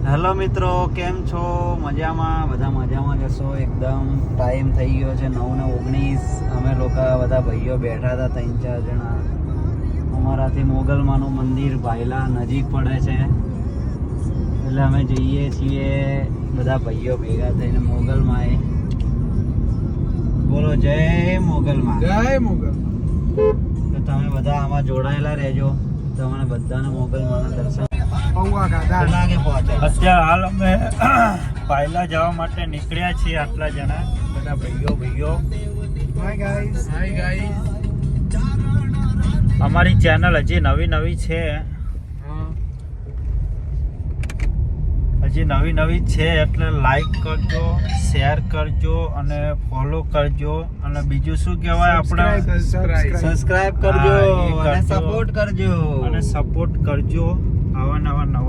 Hello મિત્રો, કેમ છો? મજામાં? બધા મજામાં જશો એકદમ. ટાઈમ થઈ ગયો છે 9:19. અમે લોકો બધા ભાઈઓ બેઠા હતા 3-4 જણા. અમારાથી મોગલમાનું મંદિર ભાયલા નજીક પડે છે, એટલે અમે જઈએ છીએ બધા ભાઈઓ ભેગા થઈને મોગલમાં. બોલો જય મોગલમાં. જય મોગલ. તો તમે બધા આમાં જોડાયેલા રહેજો. તમને બધાને મોગલમાના દર્શન લાગે પહોંચે. અત્યારે હાલ અમે પાયલા જવા માટે નીકળ્યા છીએ, આટલા જણા બધા ભાઈઓ. Hi guys. અમારી ચેનલ હજી નવી છે, એટલે લાઈક કરજો, શેર કરજો અને ફોલો કરજો. અને બીજું શું કહેવાય, આપણે સબસ્ક્રાઇબ કરજો હા, એ અને કરજો. સપોર્ટ કરજો. સપોર્ટ કરજો. આવા નવા